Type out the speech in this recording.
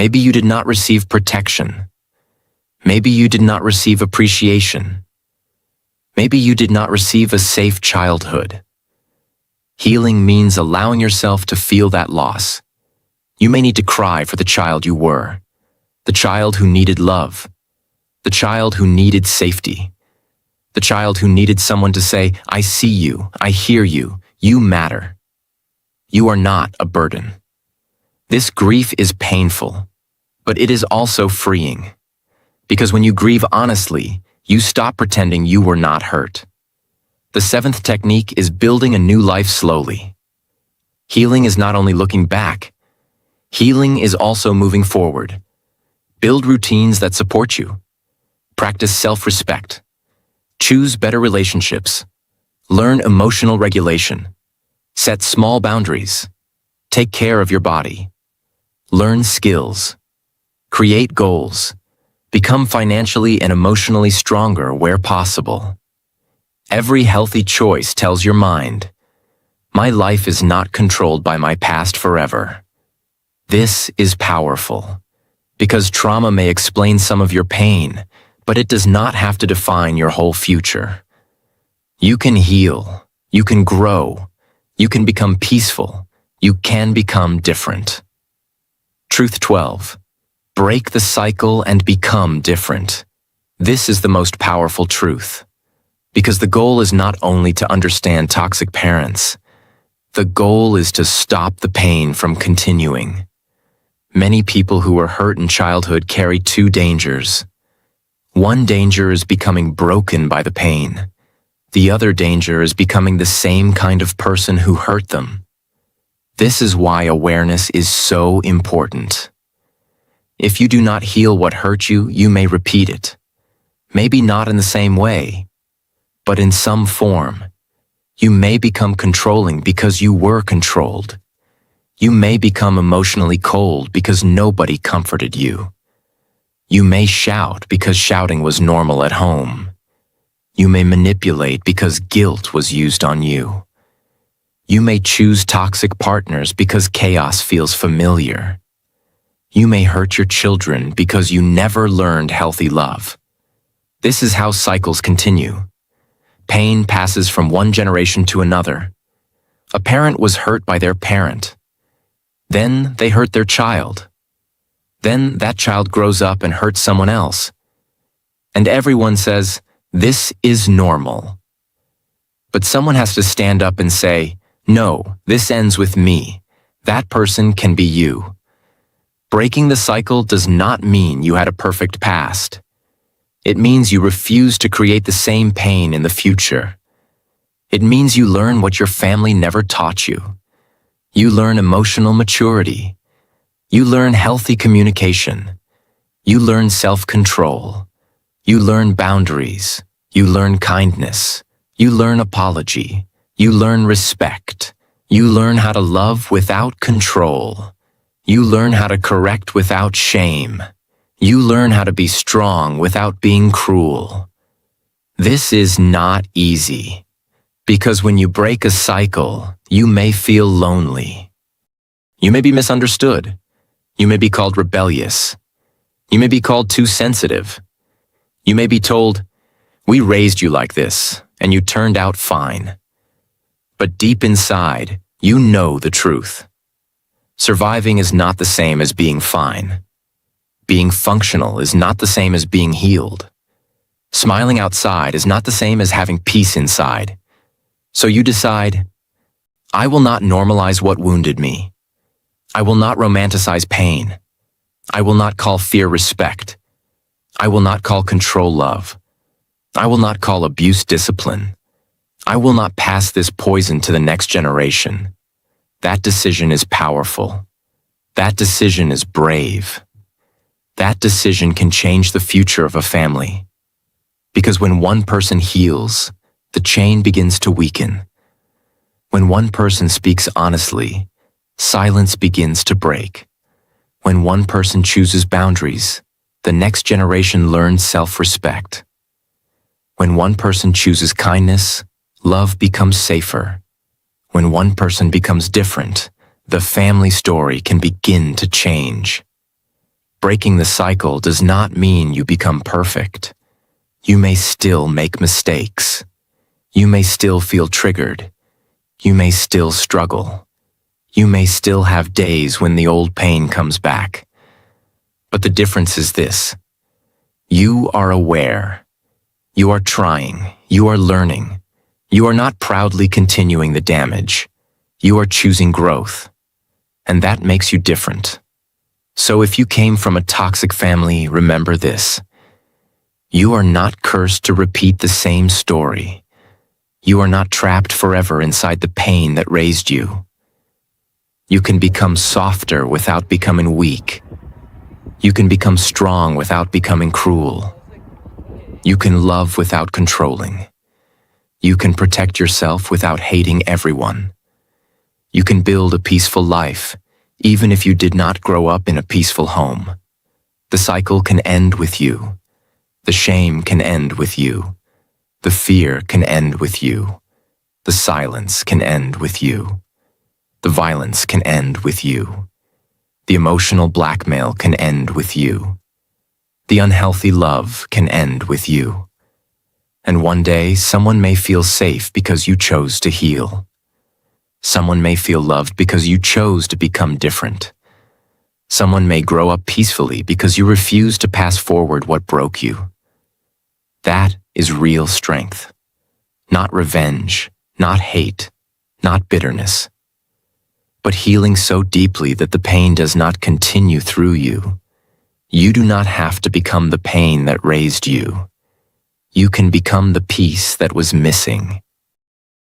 Maybe you did not receive protection. Maybe you did not receive appreciation. Maybe you did not receive a safe childhood. Healing means allowing yourself to feel that loss. You may need to cry for the child you were, the child who needed love, the child who needed safety, the child who needed someone to say, "I see you, I hear you, you matter." You are not a burden. This grief is painful, but it is also freeing. Because when you grieve honestly, you stop pretending you were not hurt. The seventh technique is building a new life slowly. Healing is not only looking back, healing is also moving forward. Build routines that support you. Practice self-respect. Choose better relationships. Learn emotional regulation. Set small boundaries. Take care of your body. Learn skills. Create goals. Become financially and emotionally stronger where possible. Every healthy choice tells your mind, "My life is not controlled by my past forever." This is powerful, because trauma may explain some of your pain, but it does not have to define your whole future. You can heal, you can grow, you can become peaceful, you can become different. Truth 12. Break the cycle and become different. This is the most powerful truth. Because the goal is not only to understand toxic parents, the goal is to stop the pain from continuing. Many people who were hurt in childhood carry two dangers. One danger is becoming broken by the pain. The other danger is becoming the same kind of person who hurt them. This is why awareness is so important. If you do not heal what hurt you, you may repeat it. Maybe not in the same way, but in some form. You may become controlling because you were controlled. You may become emotionally cold because nobody comforted you. You may shout because shouting was normal at home. You may manipulate because guilt was used on you. You may choose toxic partners because chaos feels familiar. You may hurt your children because you never learned healthy love. This is how cycles continue. Pain passes from one generation to another. A parent was hurt by their parent. Then they hurt their child. Then that child grows up and hurts someone else. And everyone says, "This is normal." But someone has to stand up and say, "No, this ends with me. That person can be you." Breaking the cycle does not mean you had a perfect past. It means you refuse to create the same pain in the future. It means you learn what your family never taught you. You learn emotional maturity. You learn healthy communication. You learn self-control. You learn boundaries. You learn kindness. You learn apology. You learn respect. You learn how to love without control. You learn how to correct without shame. You learn how to be strong without being cruel. This is not easy, because when you break a cycle, you may feel lonely. You may be misunderstood. You may be called rebellious. You may be called too sensitive. You may be told, "We raised you like this, and you turned out fine." But deep inside, you know the truth. Surviving is not the same as being fine. Being functional is not the same as being healed. Smiling outside is not the same as having peace inside. So you decide, I will not normalize what wounded me. I will not romanticize pain. I will not call fear respect. I will not call control love. I will not call abuse discipline. I will not pass this poison to the next generation. That decision is powerful. That decision is brave. That decision can change the future of a family. Because when one person heals, the chain begins to weaken. When one person speaks honestly, silence begins to break. When one person chooses boundaries, the next generation learns self-respect. When one person chooses kindness, love becomes safer. When one person becomes different, the family story can begin to change. Breaking the cycle does not mean you become perfect. You may still make mistakes. You may still feel triggered. You may still struggle. You may still have days when the old pain comes back. But the difference is this. You are aware. You are trying. You are learning. You are not proudly continuing the damage. You are choosing growth. And that makes you different. So if you came from a toxic family, remember this. You are not cursed to repeat the same story. You are not trapped forever inside the pain that raised you. You can become softer without becoming weak. You can become strong without becoming cruel. You can love without controlling. You can protect yourself without hating everyone. You can build a peaceful life, even if you did not grow up in a peaceful home. The cycle can end with you. The shame can end with you. The fear can end with you. The silence can end with you. The violence can end with you. The emotional blackmail can end with you. The unhealthy love can end with you. And one day, someone may feel safe because you chose to heal. Someone may feel loved because you chose to become different. Someone may grow up peacefully because you refused to pass forward what broke you. That is real strength. Not revenge, not hate, not bitterness. But healing so deeply that the pain does not continue through you. You do not have to become the pain that raised you. You can become the peace that was missing.